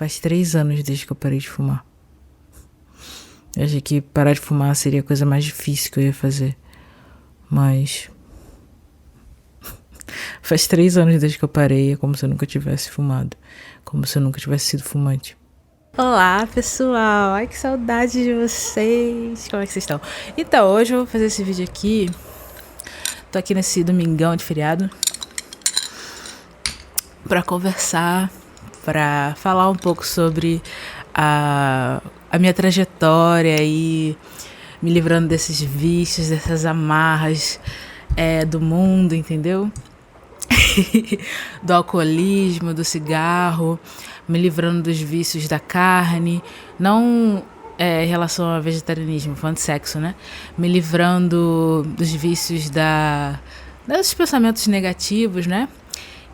Faz 3 anos desde que eu parei de fumar. Eu achei que parar de fumar seria a coisa mais difícil que eu ia fazer. Mas faz 3 anos desde que eu parei. É como se eu nunca tivesse fumado. Como se eu nunca tivesse sido fumante. Olá, pessoal. Ai, que saudade de vocês. Como é que vocês estão? Então, hoje eu vou fazer esse vídeo aqui. Tô aqui nesse domingão de feriado pra conversar, pra falar um pouco sobre a minha trajetória e me livrando desses vícios, dessas amarras do mundo, entendeu? Do alcoolismo, do cigarro, me livrando dos vícios da carne, não em relação ao vegetarianismo, falando de sexo, né? Me livrando dos vícios desses pensamentos negativos, né?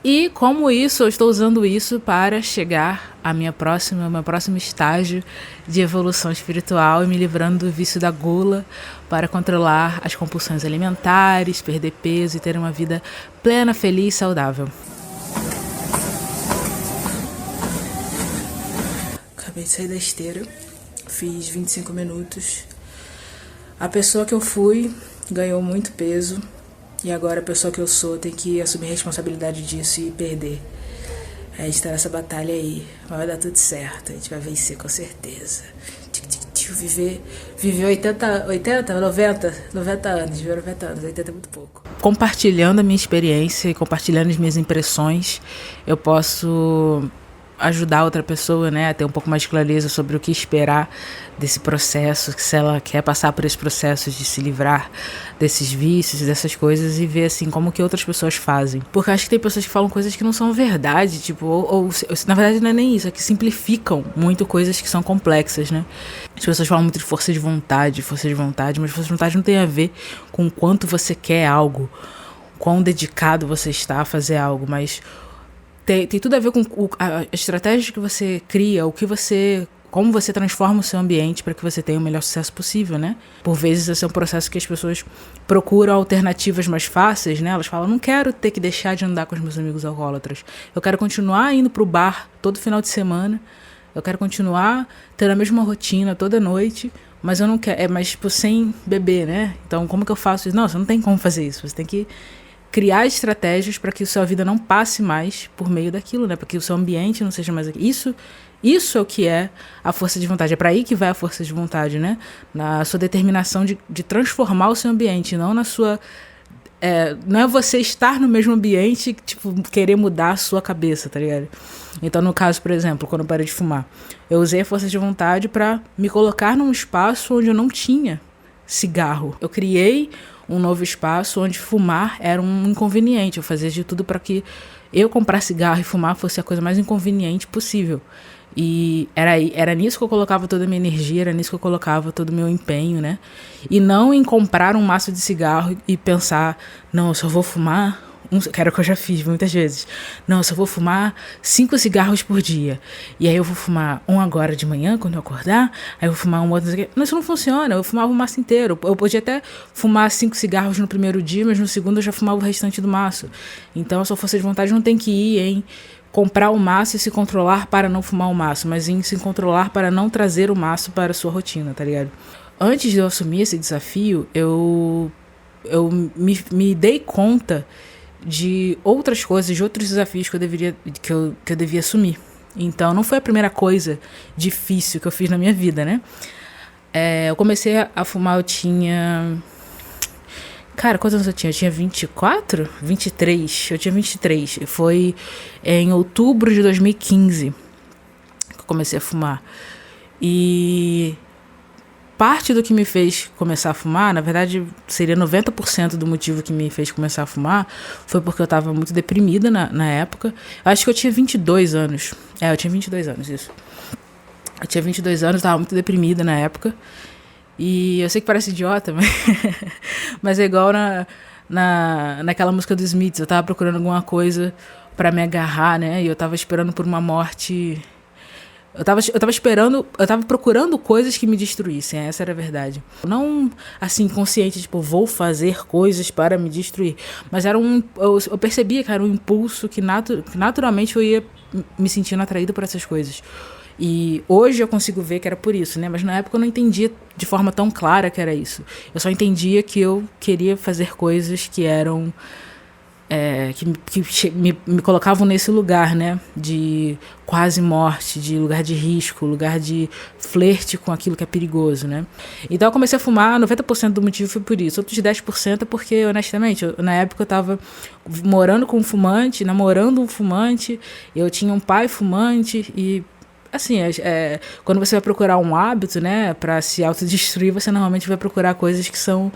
E como isso, eu estou usando isso para chegar ao meu próximo estágio de evolução espiritual e me livrando do vício da gula para controlar as compulsões alimentares, perder peso e ter uma vida plena, feliz e saudável. Acabei de sair da esteira, fiz 25 minutos. A pessoa que eu fui ganhou muito peso. E agora a pessoa que eu sou tem que assumir a responsabilidade disso e perder. A gente tá nessa batalha aí. Mas vai dar tudo certo. A gente vai vencer com certeza. Viver 90 anos. Viver 90 anos. 80 é muito pouco. Compartilhando a minha experiência e compartilhando as minhas impressões, eu posso ajudar outra pessoa, né, a ter um pouco mais de clareza sobre o que esperar desse processo, se ela quer passar por esse processo de se livrar desses vícios, dessas coisas, e ver assim como que outras pessoas fazem. Porque acho que tem pessoas que falam coisas que não são verdade, tipo, ou na verdade não é nem isso, é que simplificam muito coisas que são complexas, né? As pessoas falam muito de força de vontade, mas força de vontade não tem a ver com o quanto você quer algo, quão dedicado você está a fazer algo, mas tem tudo a ver com a estratégia que você cria, como você transforma o seu ambiente para que você tenha o melhor sucesso possível, né? Por vezes esse é um processo que as pessoas procuram alternativas mais fáceis, né? Elas falam, não quero ter que deixar de andar com os meus amigos alcoólatras. Eu quero continuar indo pro bar todo final de semana. Eu quero continuar tendo a mesma rotina toda noite, mas eu não quero, mas tipo, sem beber, né? Então como que eu faço isso? Não, você não tem como fazer isso. Você tem que criar estratégias para que a sua vida não passe mais por meio daquilo, né? Para que o seu ambiente não seja mais aquilo. Isso é o que é a força de vontade. É para aí que vai a força de vontade, né? Na sua determinação de transformar o seu ambiente, não na sua... não é você estar no mesmo ambiente, tipo, querer mudar a sua cabeça, tá ligado? Então, no caso, por exemplo, quando eu parei de fumar, eu usei a força de vontade para me colocar num espaço onde eu não tinha cigarro. Eu criei um novo espaço onde fumar era um inconveniente. Eu fazia de tudo para que eu comprar cigarro e fumar fosse a coisa mais inconveniente possível. E era nisso que eu colocava toda a minha energia, era nisso que eu colocava todo o meu empenho, né? E não em comprar um maço de cigarro e pensar, não, eu só vou fumar... que era o que eu já fiz muitas vezes. Não, eu só vou fumar 5 cigarros por dia. E aí eu vou fumar um agora de manhã, quando eu acordar. Aí eu vou fumar um outro... Não, isso não funciona. Eu fumava o maço inteiro. Eu podia até fumar 5 cigarros no primeiro dia, mas no segundo eu já fumava o restante do maço. Então a sua força de vontade não tem que ir em comprar o maço e se controlar para não fumar o maço, mas em se controlar para não trazer o maço para a sua rotina, tá ligado? Antes de eu assumir esse desafio, eu me dei conta de outras coisas, de outros desafios que eu devia assumir. Então, não foi a primeira coisa difícil que eu fiz na minha vida, né? Eu comecei a fumar, eu tinha... Cara, quantos anos eu tinha? Eu tinha 24? 23. Eu tinha 23. Foi em outubro de 2015 que eu comecei a fumar. E parte do que me fez começar a fumar, na verdade, seria 90% do motivo que me fez começar a fumar, foi porque eu estava muito deprimida na época. Eu acho que eu tinha 22 anos. Eu tinha 22 anos, isso. Eu tinha 22 anos, estava muito deprimida na época. E eu sei que parece idiota, mas é igual naquela música dos Smiths. Eu tava procurando alguma coisa pra me agarrar, né? E eu tava esperando por uma morte... Eu tava procurando coisas que me destruíssem, essa era a verdade. Não, assim, consciente, tipo, vou fazer coisas para me destruir. Mas eu percebia que era um impulso que naturalmente eu ia me sentindo atraído por essas coisas. E hoje eu consigo ver que era por isso, né? Mas na época eu não entendia de forma tão clara que era isso. Eu só entendia que eu queria fazer coisas que eram... que me colocavam nesse lugar, né? De quase morte, de lugar de risco, lugar de flerte com aquilo que é perigoso, né? Então eu comecei a fumar, 90% do motivo foi por isso. Outros 10% é porque, honestamente, na época eu tava morando com um fumante, namorando um fumante, eu tinha um pai fumante e... Assim, quando você vai procurar um hábito, né, para se autodestruir, você normalmente vai procurar coisas que são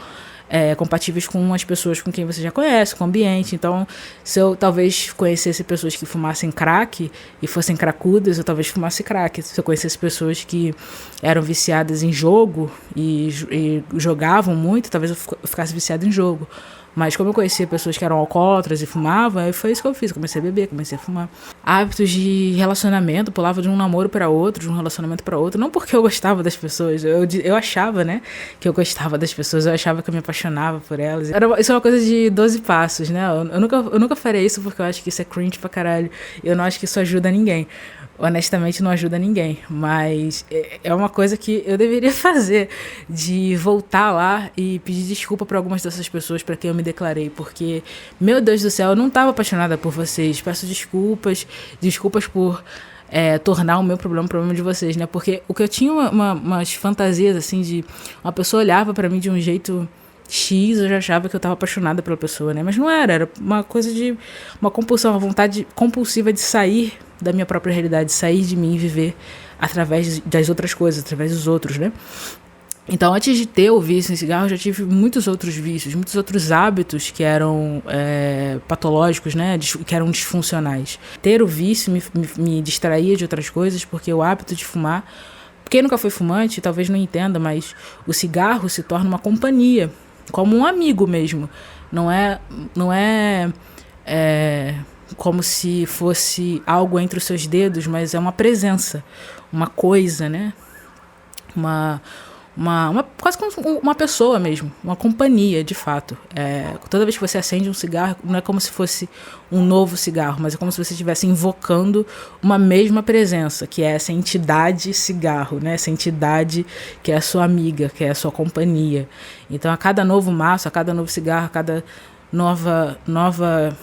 compatíveis com as pessoas com quem você já conhece, com o ambiente. Então, se eu talvez conhecesse pessoas que fumassem crack e fossem cracudas, eu talvez fumasse crack. Se eu conhecesse pessoas que eram viciadas em jogo e jogavam muito, talvez eu ficasse viciado em jogo. Mas como eu conhecia pessoas que eram alcoólatras e fumavam, foi isso que eu fiz. Comecei a beber, comecei a fumar. Hábitos de relacionamento, pulava de um namoro para outro, de um relacionamento para outro. Não porque eu gostava das pessoas, eu achava, né, que eu gostava das pessoas, eu achava que eu me apaixonava por elas. Isso é uma coisa de 12 passos, né? Eu nunca farei isso porque eu acho que isso é cringe pra caralho. Eu não acho que isso ajuda ninguém. Honestamente não ajuda ninguém, mas é uma coisa que eu deveria fazer, de voltar lá e pedir desculpa para algumas dessas pessoas para quem eu me declarei, porque, meu Deus do céu, eu não estava apaixonada por vocês, peço desculpas por tornar o meu problema de vocês, né, porque o que eu tinha umas fantasias, assim, de uma pessoa olhava para mim de um jeito X, eu já achava que eu estava apaixonada pela pessoa, né, mas não era uma coisa de uma compulsão, uma vontade compulsiva de sair da minha própria realidade, sair de mim e viver através das outras coisas, através dos outros, né? Então, antes de ter o vício em cigarro, eu já tive muitos outros vícios, muitos outros hábitos que eram patológicos, né? Que eram disfuncionais. Ter o vício me distraía de outras coisas, porque o hábito de fumar... Quem nunca foi fumante, talvez não entenda, mas o cigarro se torna uma companhia, como um amigo mesmo. Não é como se fosse algo entre os seus dedos, mas é uma presença, uma coisa, né? Quase como uma pessoa mesmo, uma companhia, de fato. Toda vez que você acende um cigarro, não é como se fosse um novo cigarro, mas é como se você estivesse invocando uma mesma presença, que é essa entidade cigarro, né? Essa entidade que é a sua amiga, que é a sua companhia. Então, a cada novo maço, a cada novo cigarro, a cada nova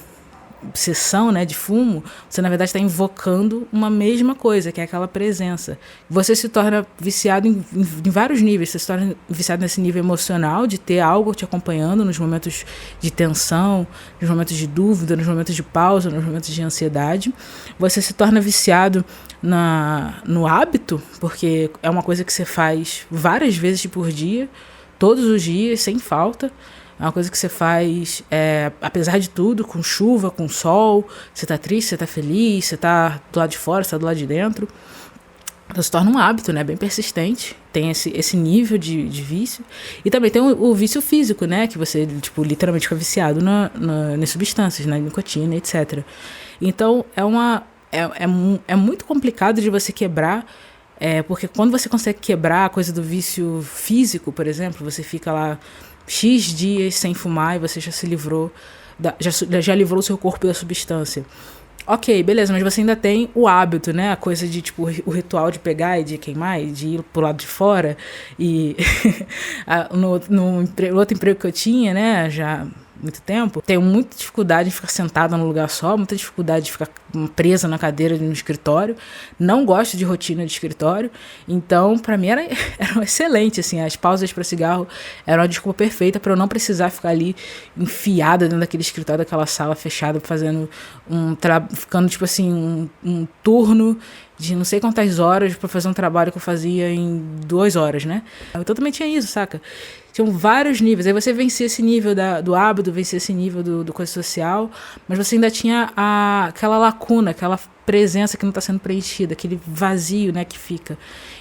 sessão, né, de fumo, você na verdade está invocando uma mesma coisa, que é aquela presença. Você se torna viciado em vários níveis. Você se torna viciado nesse nível emocional, de ter algo te acompanhando nos momentos de tensão, nos momentos de dúvida, nos momentos de pausa, nos momentos de ansiedade. Você se torna viciado no hábito, porque é uma coisa que você faz várias vezes por dia, todos os dias, sem falta. É uma coisa que você faz, apesar de tudo, com chuva, com sol, você tá triste, você tá feliz, você tá do lado de fora, você tá do lado de dentro. Então se torna um hábito, né, bem persistente, tem esse nível de vício. E também tem o vício físico, né, que você, tipo, literalmente fica viciado nas substâncias, na nicotina, etc. Então é muito complicado de você quebrar, porque quando você consegue quebrar a coisa do vício físico, por exemplo, você fica lá X dias sem fumar e você já se livrou, já livrou o seu corpo da substância. Ok, beleza, mas você ainda tem o hábito, né? A coisa de, tipo, o ritual de pegar e de queimar e de ir pro lado de fora. E no outro emprego que eu tinha, né, já muito tempo, tenho muita dificuldade em ficar sentada num lugar só, muita dificuldade de ficar presa na cadeira no escritório, não gosto de rotina de escritório, então pra mim era excelente, assim, as pausas para cigarro eram uma desculpa perfeita para eu não precisar ficar ali enfiada dentro daquele escritório, daquela sala fechada, fazendo ficando tipo assim, um turno de não sei quantas horas para fazer um trabalho que eu fazia em 2 horas, né? Então também tinha isso, saca? Tinham vários níveis. Aí você vencia esse nível do hábito, vencia esse nível do coisa social, mas você ainda tinha aquela lacuna, aquela presença que não está sendo preenchida, aquele vazio, né, que fica.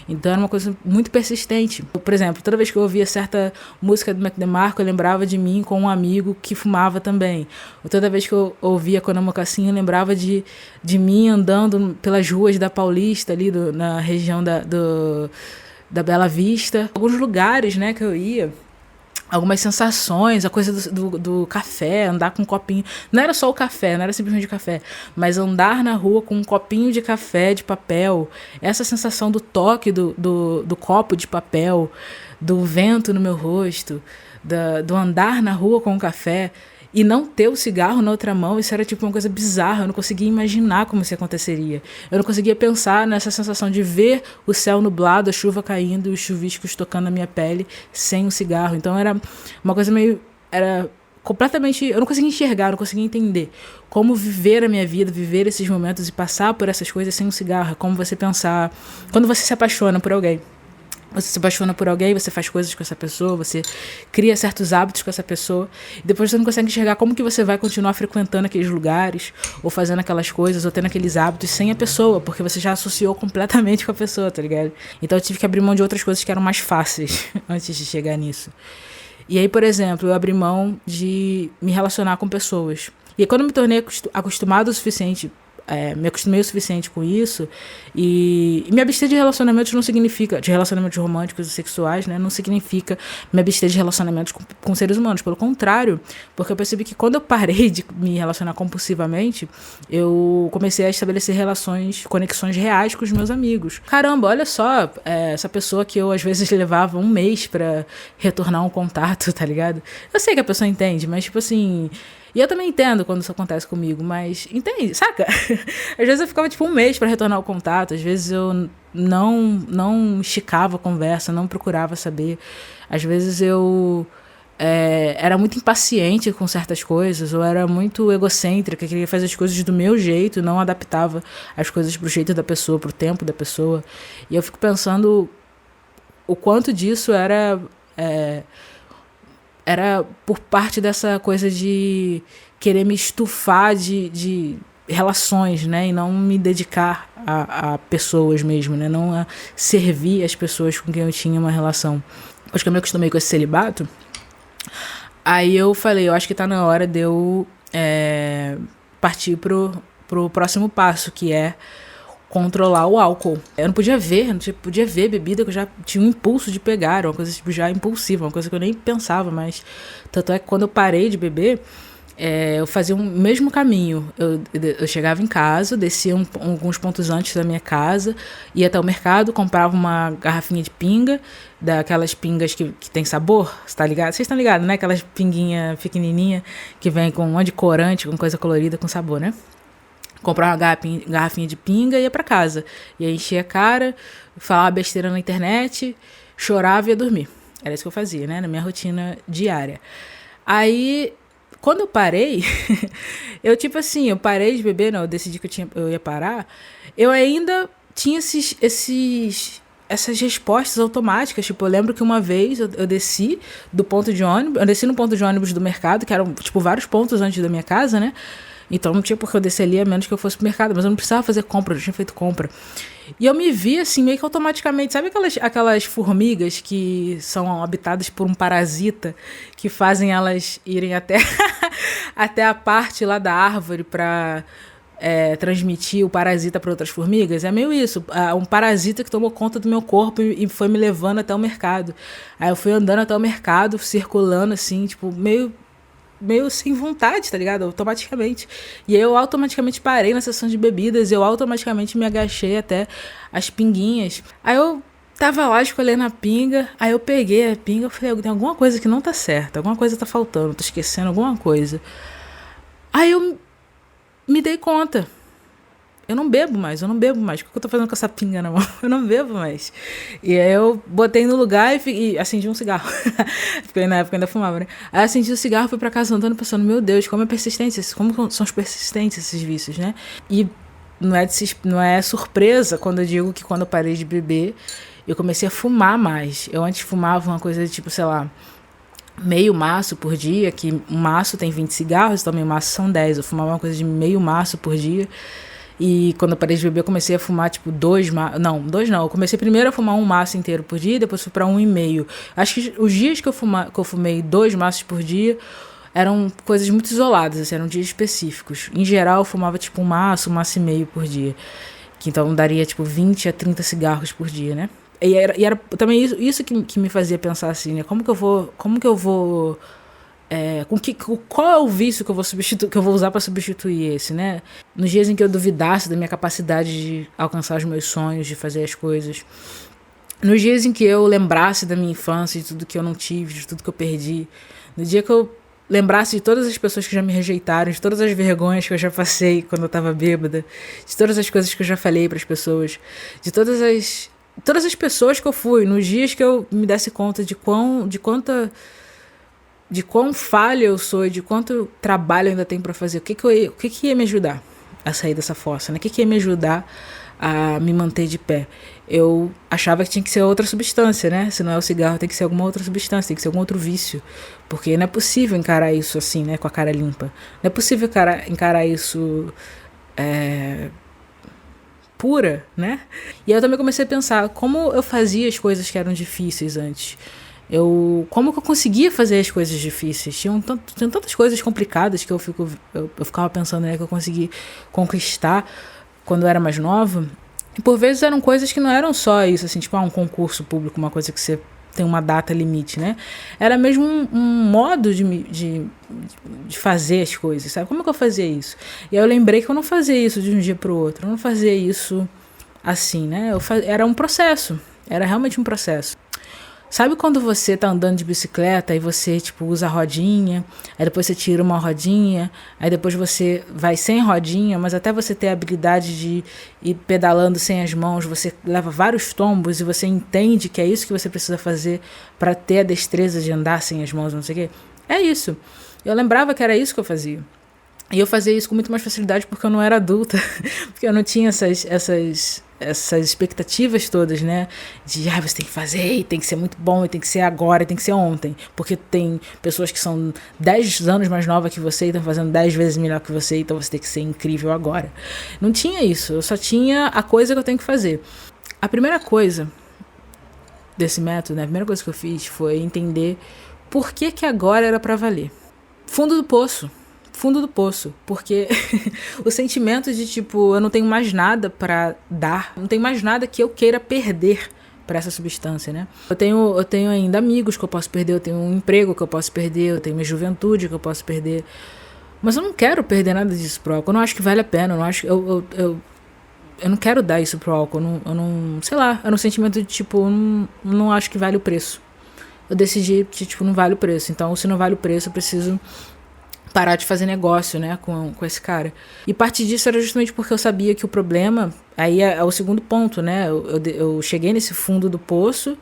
Então era uma coisa muito persistente. Por exemplo, toda vez que eu ouvia certa música do Mac DeMarco, eu lembrava de mim com um amigo que fumava também. Ou toda vez que eu ouvia Quando Mocassim, eu lembrava de mim andando pelas ruas da Paulista, ali na região da Bela Vista. Alguns lugares, né, que eu ia, algumas sensações, a coisa do café, andar com um copinho. Não era só o café, não era simplesmente o café, mas andar na rua com um copinho de café de papel, essa sensação do toque do copo de papel, do vento no meu rosto, do andar na rua com o café e não ter o cigarro na outra mão, isso era tipo uma coisa bizarra, eu não conseguia imaginar como isso aconteceria. Eu não conseguia pensar nessa sensação de ver o céu nublado, a chuva caindo e os chuviscos tocando na minha pele sem o cigarro. Então era uma coisa meio... Era completamente... Eu não conseguia enxergar, eu não conseguia entender como viver a minha vida, viver esses momentos e passar por essas coisas sem o cigarro. É como você pensar... Quando você se apaixona por alguém. Você se apaixona por alguém, você faz coisas com essa pessoa, você cria certos hábitos com essa pessoa, e depois você não consegue enxergar como que você vai continuar frequentando aqueles lugares, ou fazendo aquelas coisas, ou tendo aqueles hábitos sem a pessoa, porque você já associou completamente com a pessoa, tá ligado? Então eu tive que abrir mão de outras coisas que eram mais fáceis antes de chegar nisso. E aí, por exemplo, eu abri mão de me relacionar com pessoas. E aí, quando eu me tornei acostumado o suficiente, me acostumei o suficiente com isso, e me abster de relacionamentos não significa, de relacionamentos românticos e sexuais, né, não significa me abster de relacionamentos com seres humanos, pelo contrário, porque eu percebi que quando eu parei de me relacionar compulsivamente, eu comecei a estabelecer conexões reais com os meus amigos. Caramba, olha só, essa pessoa que eu às vezes levava um mês pra retornar um contato, tá ligado? Eu sei que a pessoa entende, mas tipo assim... E eu também entendo quando isso acontece comigo, mas entende, saca? Às vezes eu ficava tipo um mês pra retornar o contato, às vezes eu não esticava a conversa, não procurava saber. Às vezes eu era muito impaciente com certas coisas, ou era muito egocêntrica, queria fazer as coisas do meu jeito, não adaptava as coisas pro jeito da pessoa, pro tempo da pessoa. E eu fico pensando o quanto disso era por parte dessa coisa de querer me estufar de relações, né? E não me dedicar a pessoas mesmo, né? Não a servir as pessoas com quem eu tinha uma relação. Depois que eu me acostumei com esse celibato, aí eu falei, eu acho que tá na hora de eu partir pro próximo passo, que é controlar o álcool. Eu não podia ver bebida, que eu já tinha um impulso de pegar, uma coisa tipo, já impulsiva, uma coisa que eu nem pensava, mas tanto é que quando eu parei de beber, eu fazia o mesmo caminho. Eu chegava em casa, descia alguns pontos antes da minha casa, ia até o mercado, comprava uma garrafinha de pinga, daquelas pingas que tem sabor, você tá ligado? Vocês estão ligados, né? Aquelas pinguinhas pequenininha que vem com um monte de corante, com coisa colorida, com sabor, né? Comprar uma garrafinha de pinga e ia pra casa. Ia encher a cara, falava besteira na internet, chorava e ia dormir. Era isso que eu fazia, né? Na minha rotina diária. Aí, quando eu parei, eu parei de beber, não, eu decidi que eu ia parar, eu ainda tinha essas respostas automáticas. Tipo, eu lembro que uma vez eu desci do ponto de ônibus, eu desci no ponto de ônibus do mercado, que eram, tipo, vários pontos antes da minha casa, né? Então não tinha por que eu descer ali, a menos que eu fosse pro mercado. Mas eu não precisava fazer compra, eu já tinha feito compra. E eu me vi assim, meio que automaticamente. Sabe aquelas formigas que são habitadas por um parasita, que fazem elas irem até, até a parte lá da árvore pra transmitir o parasita para outras formigas? É meio isso. Um parasita que tomou conta do meu corpo e foi me levando até o mercado. Aí eu fui andando até o mercado, circulando assim, tipo, meio sem vontade, tá ligado? Automaticamente. E aí eu automaticamente parei na seção de bebidas, eu automaticamente me agachei até as pinguinhas. Aí eu tava lá escolhendo a pinga, aí eu peguei a pinga, eu falei, tem alguma coisa que não tá certa, alguma coisa tá faltando, tô esquecendo alguma coisa. Aí eu me dei conta. Eu não bebo mais. O que eu tô fazendo com essa pinga na mão? Eu não bebo mais. E aí eu botei no lugar e acendi um cigarro. Porque na época eu ainda fumava, né? Aí acendi o cigarro, fui pra casa andando pensando, meu Deus, como são os persistentes esses vícios, né? E não é surpresa quando eu digo que quando eu parei de beber, eu comecei a fumar mais. Eu antes fumava uma coisa de tipo, sei lá, meio maço por dia, que um maço tem 20 cigarros, então meio maço são 10. Eu fumava uma coisa de meio maço por dia. E quando eu parei de beber, eu comecei a fumar, tipo, dois não. Eu comecei primeiro a fumar um maço inteiro por dia, depois fui pra 1,5. Acho que os dias que eu fumei 2 maços por dia eram coisas muito isoladas, assim, eram dias específicos. Em geral, eu fumava, tipo, um maço e meio por dia. Que então daria, tipo, 20 a 30 cigarros por dia, né? E era também isso que me fazia pensar assim, né? Qual é o vício que eu vou usar para substituir esse, né? Nos dias em que eu duvidasse da minha capacidade de alcançar os meus sonhos, de fazer as coisas. Nos dias em que eu lembrasse da minha infância, de tudo que eu não tive, de tudo que eu perdi. No dia que eu lembrasse de todas as pessoas que já me rejeitaram, de todas as vergonhas que eu já passei quando eu tava bêbada, de todas as coisas que eu já falei para as pessoas, de todas as pessoas que eu fui, nos dias que eu me desse conta de quão falha eu sou e de quanto trabalho eu ainda tenho para fazer. O que ia me ajudar a sair dessa fossa, né? O que ia me ajudar a me manter de pé? Eu achava que tinha que ser outra substância, né? Se não é o cigarro, tem que ser alguma outra substância, tem que ser algum outro vício. Porque não é possível encarar isso assim, né? Com a cara limpa. Não é possível encarar isso pura, né? E aí eu também comecei a pensar como eu fazia as coisas que eram difíceis antes. Como que eu conseguia fazer as coisas difíceis? Tinham tantas coisas complicadas que eu ficava pensando, né, que eu consegui conquistar quando eu era mais nova. E por vezes eram coisas que não eram só isso, assim, tipo, um concurso público, uma coisa que você tem uma data limite, né? Era mesmo um modo de fazer as coisas, sabe? Como é que eu fazia isso? E aí eu lembrei que eu não fazia isso de um dia pro outro, eu não fazia isso assim, né? Era um processo, era realmente um processo. Sabe quando você tá andando de bicicleta e você, tipo, usa a rodinha, aí depois você tira uma rodinha, aí depois você vai sem rodinha, mas até você ter a habilidade de ir pedalando sem as mãos, você leva vários tombos e você entende que é isso que você precisa fazer para ter a destreza de andar sem as mãos, não sei o quê? É isso. Eu lembrava que era isso que eu fazia. E eu fazia isso com muito mais facilidade porque eu não era adulta, porque eu não tinha essas expectativas todas, né? De, você tem que fazer, e tem que ser muito bom, e tem que ser agora, e tem que ser ontem. Porque tem pessoas que são 10 anos mais novas que você e estão fazendo 10 vezes melhor que você, então você tem que ser incrível agora. Não tinha isso, eu só tinha a coisa que eu tenho que fazer. A primeira coisa desse método, né? A primeira coisa que eu fiz foi entender por que agora era pra valer. Fundo do poço, porque o sentimento de tipo, eu não tenho mais nada pra dar, não tenho mais nada que eu queira perder pra essa substância, né? Eu tenho ainda amigos que eu posso perder, eu tenho um emprego que eu posso perder, eu tenho minha juventude que eu posso perder, mas eu não quero perder nada disso pro álcool, eu não acho que vale a pena, eu não acho, eu não quero dar isso pro álcool, eu não, sei lá, era um sentimento de tipo, eu não acho que vale o preço. Eu decidi que tipo, não vale o preço, então se não vale o preço eu preciso parar de fazer negócio, né, com esse cara. E parte disso era justamente porque eu sabia que o problema, aí é o segundo ponto, né, eu cheguei nesse fundo do poço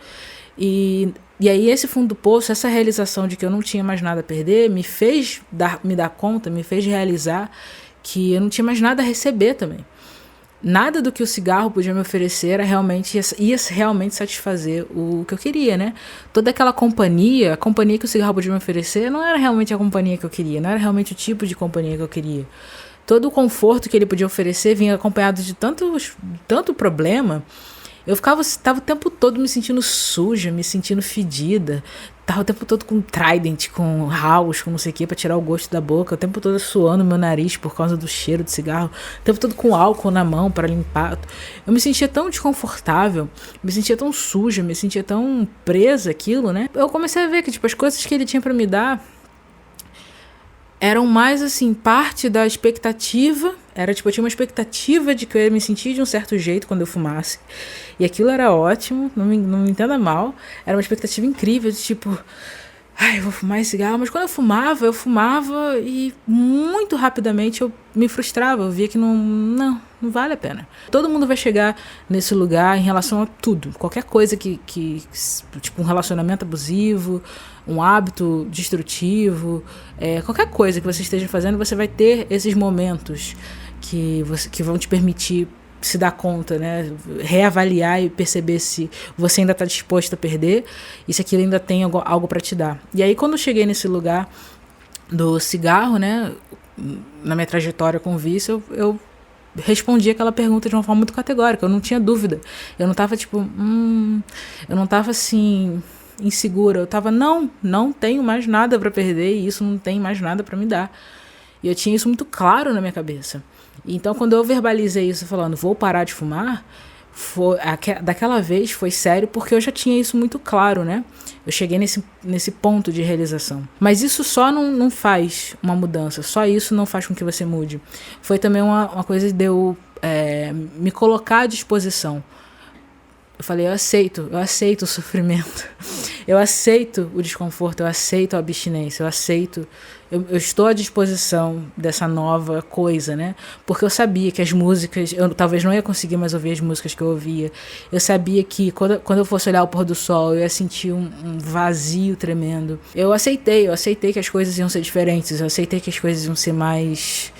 e aí esse fundo do poço, essa realização de que eu não tinha mais nada a perder, me fez me dar conta, me fez realizar que eu não tinha mais nada a receber também. Nada do que o cigarro podia me oferecer ia realmente satisfazer o que eu queria, né? Toda aquela companhia, a companhia que o cigarro podia me oferecer não era realmente a companhia que eu queria, não era realmente o tipo de companhia que eu queria. Todo o conforto que ele podia oferecer vinha acompanhado de tanto problema. Tava o tempo todo me sentindo suja, me sentindo fedida. Tava o tempo todo com Trident, com House, com não sei o que, pra tirar o gosto da boca. O tempo todo suando meu nariz por causa do cheiro de cigarro. O tempo todo com álcool na mão para limpar. Eu me sentia tão desconfortável, me sentia tão suja, me sentia tão presa aquilo, né? Eu comecei a ver que, tipo, as coisas que ele tinha para me dar eram mais, assim, parte da expectativa. Era, tipo, eu tinha uma expectativa de que eu ia me sentir de um certo jeito quando eu fumasse. E aquilo era ótimo, não me entenda mal. Era uma expectativa incrível de, tipo, eu vou fumar esse cigarro. Mas quando eu fumava e muito rapidamente eu me frustrava. Eu via que não vale a pena. Todo mundo vai chegar nesse lugar em relação a tudo. Qualquer coisa que tipo, um relacionamento abusivo, um hábito destrutivo, qualquer coisa que você esteja fazendo, você vai ter esses momentos que vão te permitir se dar conta, né? Reavaliar e perceber se você ainda está disposto a perder e se aquilo ainda tem algo para te dar. E aí, quando eu cheguei nesse lugar do cigarro, né, na minha trajetória com o vício, eu respondi aquela pergunta de uma forma muito categórica. Eu não tinha dúvida. Eu não tava tipo, eu não tava assim insegura. Eu tava, não tenho mais nada para perder e isso não tem mais nada para me dar. E eu tinha isso muito claro na minha cabeça. Então, quando eu verbalizei isso falando, vou parar de fumar, daquela vez foi sério porque eu já tinha isso muito claro, né? Eu cheguei nesse ponto de realização. Mas isso só não faz uma mudança, só isso não faz com que você mude. Foi também uma coisa de eu me colocar à disposição. Eu falei, eu aceito o sofrimento, eu aceito o desconforto, eu aceito a abstinência, eu estou à disposição dessa nova coisa, né? Porque eu sabia que as músicas, eu talvez não ia conseguir mais ouvir as músicas que eu ouvia, eu sabia que quando eu fosse olhar o pôr do sol, eu ia sentir um vazio tremendo. Eu aceitei que as coisas iam ser diferentes, eu aceitei que as coisas iam ser mais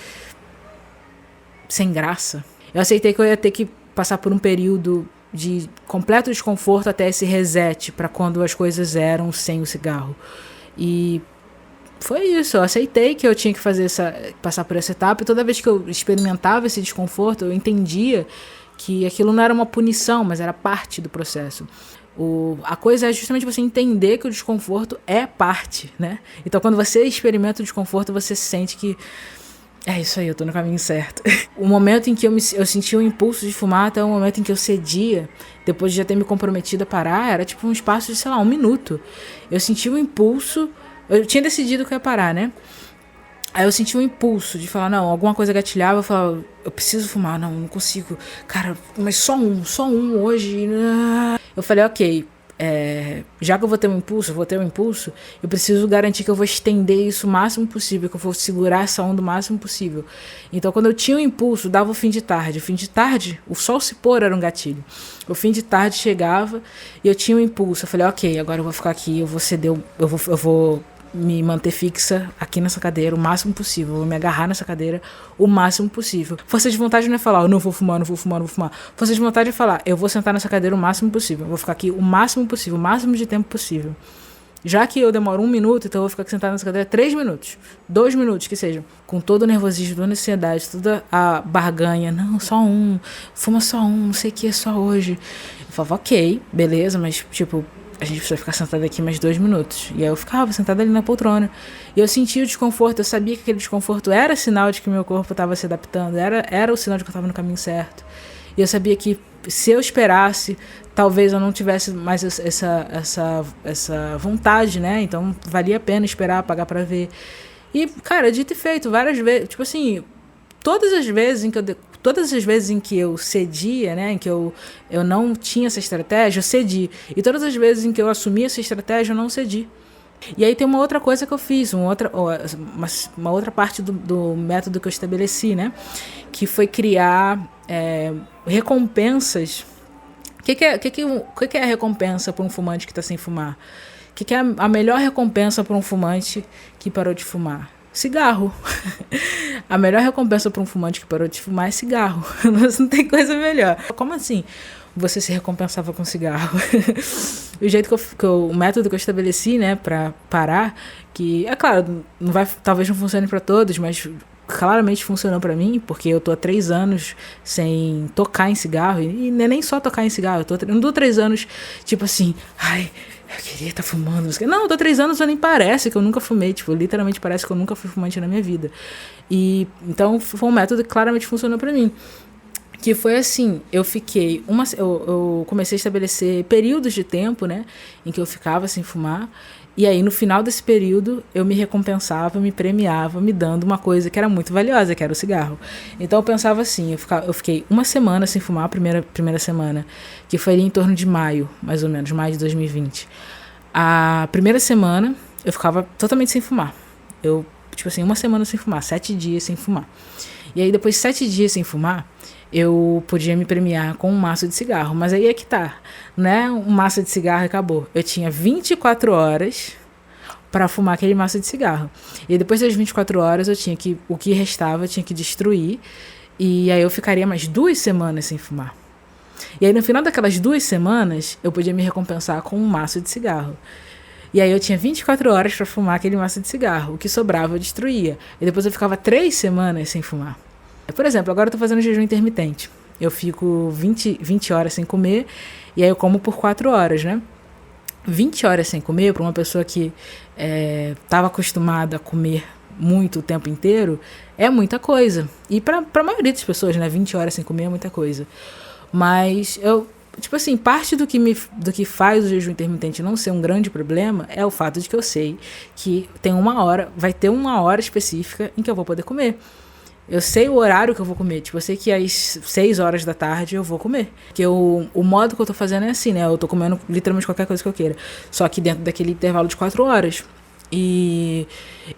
sem graça. Eu aceitei que eu ia ter que passar por um período de completo desconforto até esse reset para quando as coisas eram sem o cigarro. E foi isso, eu aceitei que eu tinha que passar por essa etapa, e toda vez que eu experimentava esse desconforto, eu entendia que aquilo não era uma punição, mas era parte do processo. A coisa é justamente você entender que o desconforto é parte, né? Então quando você experimenta o desconforto, você sente que é isso aí, eu tô no caminho certo. O momento em que eu senti o impulso de fumar até o momento em que eu cedia, depois de já ter me comprometido a parar, era tipo um espaço de, sei lá, 1 minuto. Eu senti o impulso, eu tinha decidido que eu ia parar, né? Aí eu senti um impulso de falar, não, alguma coisa gatilhava, eu falava, eu preciso fumar, não consigo. Cara, mas só um hoje. Eu falei, ok, já que eu vou ter um impulso, eu preciso garantir que eu vou estender isso o máximo possível, que eu vou segurar essa onda o máximo possível. Então, quando eu tinha um impulso, dava o fim de tarde. O fim de tarde, o sol se pôr era um gatilho. O fim de tarde chegava e eu tinha um impulso. Eu falei, ok, agora eu vou ficar aqui, eu vou ceder, eu vou me manter fixa aqui nessa cadeira o máximo possível, eu vou me agarrar nessa cadeira o máximo possível. Força de vontade não é falar, eu não vou fumar. Força de vontade é falar, eu vou sentar nessa cadeira o máximo possível, eu vou ficar aqui o máximo possível, o máximo de tempo possível. Já que eu demoro 1 minuto, então eu vou ficar sentado nessa cadeira 3 minutos, 2 minutos que seja, com todo o nervosismo, toda a ansiedade, toda a barganha, não, fuma só um, não sei o que, é só hoje. Eu falava, ok, beleza, mas tipo, a gente precisa ficar sentada aqui mais 2 minutos. E aí eu ficava sentada ali na poltrona. E eu sentia o desconforto, eu sabia que aquele desconforto era sinal de que meu corpo estava se adaptando, era o sinal de que eu estava no caminho certo. E eu sabia que se eu esperasse, talvez eu não tivesse mais essa vontade, né? Então valia a pena esperar, pagar pra ver. E, cara, dito e feito, várias vezes, tipo assim, todas as vezes em que eu cedia, né, em que eu não tinha essa estratégia, eu cedi. E todas as vezes em que eu assumi essa estratégia, eu não cedi. E aí tem uma outra coisa que eu fiz, uma outra parte do método que eu estabeleci, né, que foi criar recompensas. O que é a recompensa para um fumante que está sem fumar? O que é a melhor recompensa para um fumante que parou de fumar? Cigarro. A melhor recompensa para um fumante que parou de fumar é cigarro. Não tem coisa melhor. Como assim você se recompensava com cigarro? O jeito o método que eu estabeleci, né, para parar, que é claro, talvez não funcione para todos, mas claramente funcionou para mim, porque eu tô há 3 anos sem tocar em cigarro, e nem só tocar em cigarro, eu não tô 3 anos, tipo assim, ai, eu queria estar fumando. Não, eu tô 3 anos, nem parece que eu nunca fumei, tipo, literalmente parece que eu nunca fui fumante na minha vida. E então foi um método que claramente funcionou para mim. Que foi assim, eu comecei a estabelecer períodos de tempo, né, em que eu ficava sem fumar, e aí no final desse período eu me recompensava, me premiava, me dando uma coisa que era muito valiosa, que era o cigarro. Então eu pensava assim, eu fiquei 1 semana sem fumar, a primeira semana, que foi ali em torno de maio, mais ou menos, maio de 2020. A primeira semana eu ficava totalmente sem fumar. Eu, tipo assim, 1 semana sem fumar, 7 dias sem fumar. E aí depois de 7 dias sem fumar, eu podia me premiar com um maço de cigarro. Mas aí é que tá, né? Um maço de cigarro e acabou. Eu tinha 24 horas para fumar aquele maço de cigarro. E depois das 24 horas, o que restava eu tinha que destruir. E aí eu ficaria mais 2 semanas sem fumar. E aí no final daquelas 2 semanas, eu podia me recompensar com um maço de cigarro. E aí eu tinha 24 horas para fumar aquele maço de cigarro. O que sobrava eu destruía. E depois eu ficava 3 semanas sem fumar. Por exemplo, agora eu tô fazendo jejum intermitente. Eu fico 20 horas sem comer, e aí eu como por 4 horas, né? 20 horas sem comer, para uma pessoa que estava acostumada a comer muito o tempo inteiro, é muita coisa. E para a maioria das pessoas, né? 20 horas sem comer é muita coisa. Mas eu, tipo assim, parte do que faz o jejum intermitente não ser um grande problema é o fato de que eu sei que vai ter uma hora específica em que eu vou poder comer. Eu sei o horário que eu vou comer. Tipo, eu sei que às 6 horas da tarde eu vou comer. Porque o modo que eu tô fazendo é assim, né? Eu tô comendo literalmente qualquer coisa que eu queira. Só que dentro daquele intervalo de 4 horas.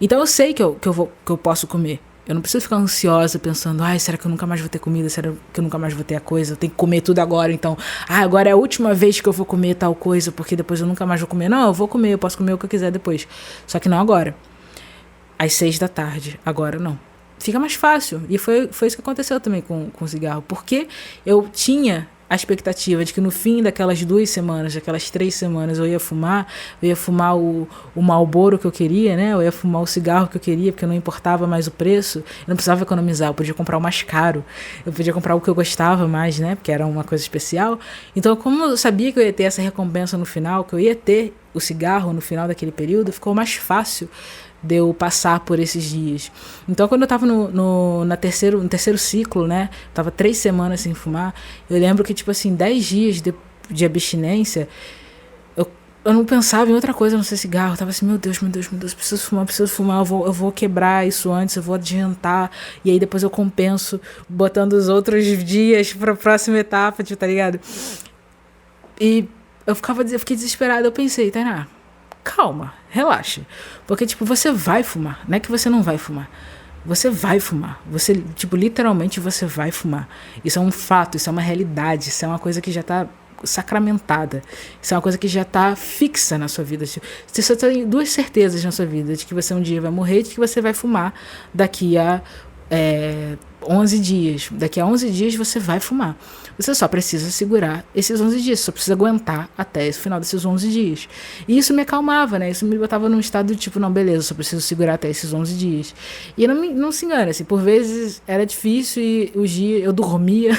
Então eu sei que eu posso comer. Eu não preciso ficar ansiosa pensando, ai, será que eu nunca mais vou ter comida? Será que eu nunca mais vou ter a coisa? Eu tenho que comer tudo agora, então. Ah, agora é a última vez que eu vou comer tal coisa, porque depois eu nunca mais vou comer. Não, eu vou comer, eu posso comer o que eu quiser depois. Só que não agora. Às 6 da tarde. Agora não. Fica mais fácil. E foi isso que aconteceu também com o cigarro. Porque eu tinha a expectativa de que no fim daquelas 2 semanas, daquelas 3 semanas, eu ia fumar o Marlboro que eu queria, né? Eu ia fumar o cigarro que eu queria, porque não importava mais o preço. Eu não precisava economizar, eu podia comprar o mais caro. Eu podia comprar o que eu gostava mais, né? Porque era uma coisa especial. Então, como eu sabia que eu ia ter essa recompensa no final, que eu ia ter o cigarro no final daquele período, ficou mais fácil de eu passar por esses dias. Então, quando eu tava no terceiro ciclo, né? Tava 3 semanas sem fumar. Eu lembro que, tipo assim, 10 dias de abstinência, eu não pensava em outra coisa a não ser cigarro. Eu tava assim, meu Deus, preciso fumar, eu vou quebrar isso antes, eu vou adiantar. E aí depois eu compenso botando os outros dias pra próxima etapa, tipo, tá ligado? E eu fiquei desesperada. Eu pensei, Tainá, calma, relaxa. Porque, tipo, você vai fumar. Não é que você não vai fumar. Você vai fumar. Você, tipo, literalmente você vai fumar. Isso é um fato, isso é uma realidade. Isso é uma coisa que já tá sacramentada. Isso é uma coisa que já tá fixa na sua vida. Você só tem 2 certezas na sua vida. De que você um dia vai morrer e de que você vai fumar daqui a 11 dias. Daqui a 11 dias você vai fumar. Você só precisa segurar esses 11 dias. Você só precisa aguentar até o final desses 11 dias. E isso me acalmava, né? Isso me botava num estado de tipo, não, beleza, eu só preciso segurar até esses 11 dias. E não se engane, assim, por vezes era difícil e os dias eu dormia.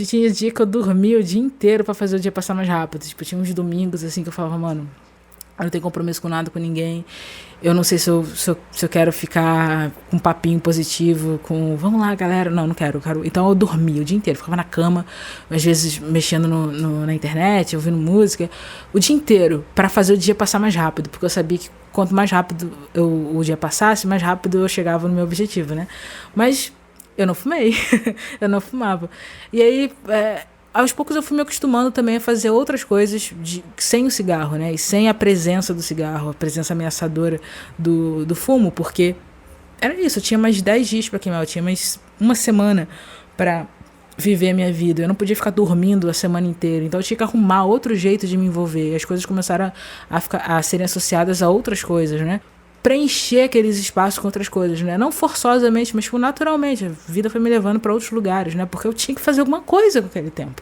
Tinha dia que eu dormia o dia inteiro pra fazer o dia passar mais rápido. Tipo, tinha uns domingos assim que eu falava, mano, eu não tenho compromisso com nada, com ninguém. Eu não sei se eu quero ficar com um papinho positivo, vamos lá, galera. Não quero. Então eu dormia o dia inteiro, ficava na cama, às vezes mexendo na internet, ouvindo música, o dia inteiro, para fazer o dia passar mais rápido, porque eu sabia que quanto mais rápido o dia passasse, mais rápido eu chegava no meu objetivo, né? Mas eu não fumei, eu não fumava. E aí, aos poucos eu fui me acostumando também a fazer outras coisas sem o cigarro, né? E sem a presença do cigarro, a presença ameaçadora do fumo, porque era isso, eu tinha mais 10 dias para queimar, eu tinha mais uma semana para viver a minha vida. Eu não podia ficar dormindo a semana inteira, então eu tinha que arrumar outro jeito de me envolver. E as coisas começaram a serem associadas a outras coisas, né? Preencher aqueles espaços com outras coisas, né? Não forçosamente, mas tipo, naturalmente. A vida foi me levando para outros lugares, né? Porque eu tinha que fazer alguma coisa com aquele tempo.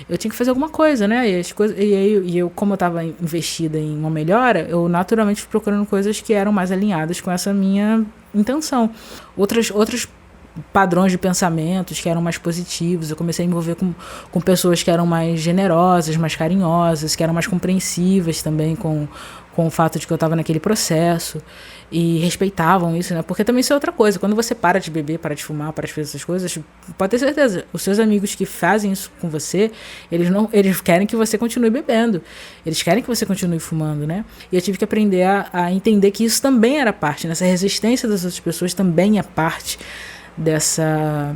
Eu tinha que fazer alguma coisa, né? E eu, como eu estava investida em uma melhora, eu naturalmente fui procurando coisas que eram mais alinhadas com essa minha intenção. Outros padrões de pensamentos que eram mais positivos. Eu comecei a me envolver com pessoas que eram mais generosas, mais carinhosas, que eram mais compreensivas também com o fato de que eu estava naquele processo e respeitavam isso, né? Porque também isso é outra coisa. Quando você para de beber, para de fumar, para de fazer essas coisas, pode ter certeza, os seus amigos que fazem isso com você, eles querem que você continue bebendo. Eles querem que você continue fumando, né? E eu tive que aprender a entender que isso também era parte, né? Essa resistência das outras pessoas também é parte dessa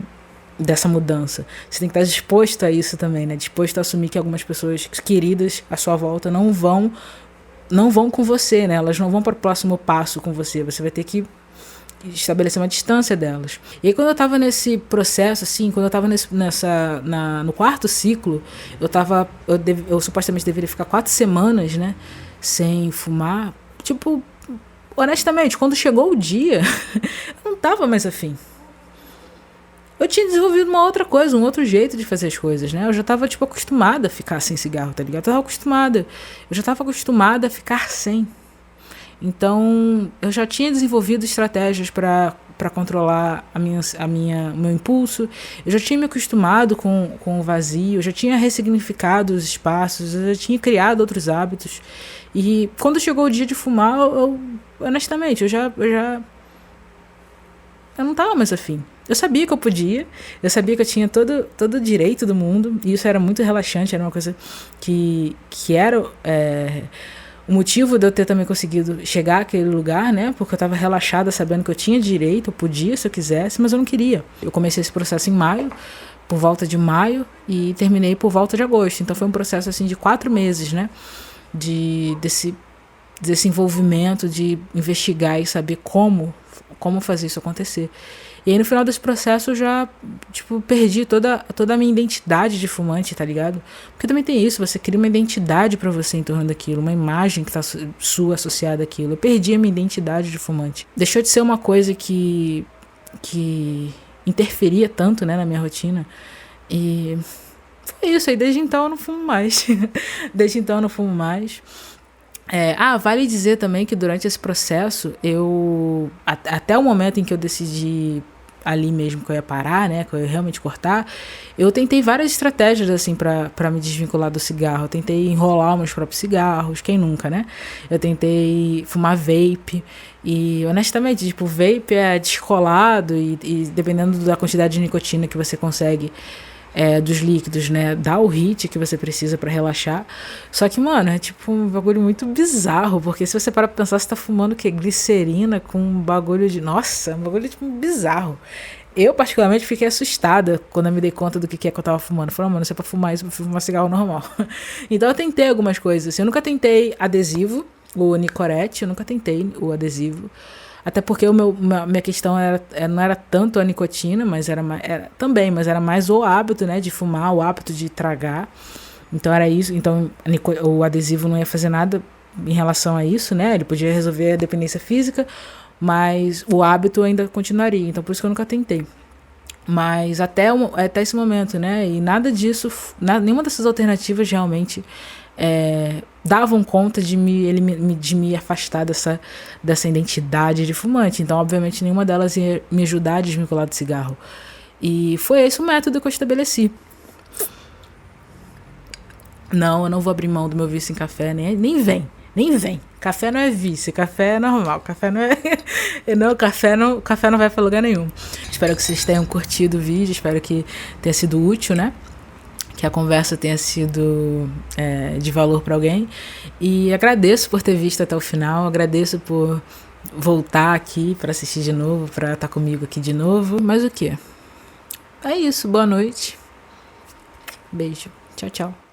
mudança. Você tem que estar disposto a isso também, né? Disposto a assumir que algumas pessoas queridas à sua volta não vão com você, né? Elas não vão para o próximo passo com você. Você vai ter que estabelecer uma distância delas. E aí, quando eu estava nesse processo, assim, quando eu estava no 4º ciclo, eu supostamente deveria ficar 4 semanas, né? Sem fumar. Tipo, honestamente, quando chegou o dia, eu não estava mais afim. Eu tinha desenvolvido uma outra coisa, um outro jeito de fazer as coisas, né? Eu já tava, tipo, acostumada a ficar sem cigarro, tá ligado? Eu já tava acostumada a ficar sem. Então, eu já tinha desenvolvido estratégias para controlar o meu impulso. Eu já tinha me acostumado com o vazio, eu já tinha ressignificado os espaços, eu já tinha criado outros hábitos. E quando chegou o dia de fumar, honestamente, eu não tava mais afim. Eu sabia que eu podia, eu sabia que eu tinha todo o direito do mundo, e isso era muito relaxante, era uma coisa que era o motivo de eu ter também conseguido chegar àquele lugar, né? Porque eu estava relaxada, sabendo que eu tinha direito, eu podia se eu quisesse, mas eu não queria. Eu comecei esse processo em maio, por volta de maio, e terminei por volta de agosto. Então foi um processo assim de 4 meses, né? Desse envolvimento, de investigar e saber como fazer isso acontecer. E aí no final desse processo eu já, tipo, perdi toda a minha identidade de fumante, tá ligado? Porque também tem isso, você cria uma identidade pra você em torno daquilo, uma imagem que tá sua associada àquilo. Eu perdi a minha identidade de fumante. Deixou de ser uma coisa que interferia tanto, né, na minha rotina. E foi isso, aí desde então eu não fumo mais. Desde então eu não fumo mais. Vale dizer também que durante esse processo, até o momento em que eu decidi ali mesmo que eu ia parar, né, que eu ia realmente cortar, eu tentei várias estratégias assim pra me desvincular do cigarro. Eu tentei enrolar meus próprios cigarros, quem nunca, né? Eu tentei fumar vape e honestamente, tipo, vape é descolado e dependendo da quantidade de nicotina que você consegue dos líquidos, né, dá o hit que você precisa pra relaxar. Só que, mano, é tipo um bagulho muito bizarro, porque se você parar pra pensar, você tá fumando o quê? Glicerina com um bagulho de... Nossa, um bagulho tipo bizarro. Eu, particularmente, fiquei assustada quando eu me dei conta do que é que eu tava fumando. Falei, mano, se é pra fumar isso, eu prefiro fumar cigarro normal. Então eu tentei algumas coisas, assim. Eu nunca tentei adesivo, o Nicorette, eu nunca tentei o adesivo. Até porque minha questão não era tanto a nicotina, mas era mais o hábito, né, de fumar, o hábito de tragar. Então era isso. Então o adesivo não ia fazer nada em relação a isso, né? Ele podia resolver a dependência física, mas o hábito ainda continuaria. Então por isso que eu nunca tentei. Mas até esse momento, né? E nada disso, nenhuma dessas alternativas realmente davam conta de me afastar dessa identidade de fumante. Então, obviamente, nenhuma delas ia me ajudar a desvincular do cigarro. E foi esse o método que eu estabeleci. Não, eu não vou abrir mão do meu vício em café, nem vem. Café não é vício, café é normal. Café não é. Café não vai pra lugar nenhum. Espero que vocês tenham curtido o vídeo, espero que tenha sido útil, né? Que a conversa tenha sido de valor para alguém. E agradeço por ter visto até o final, agradeço por voltar aqui para assistir de novo, para estar comigo aqui de novo. Mas o quê? É isso, boa noite. Beijo. Tchau, tchau.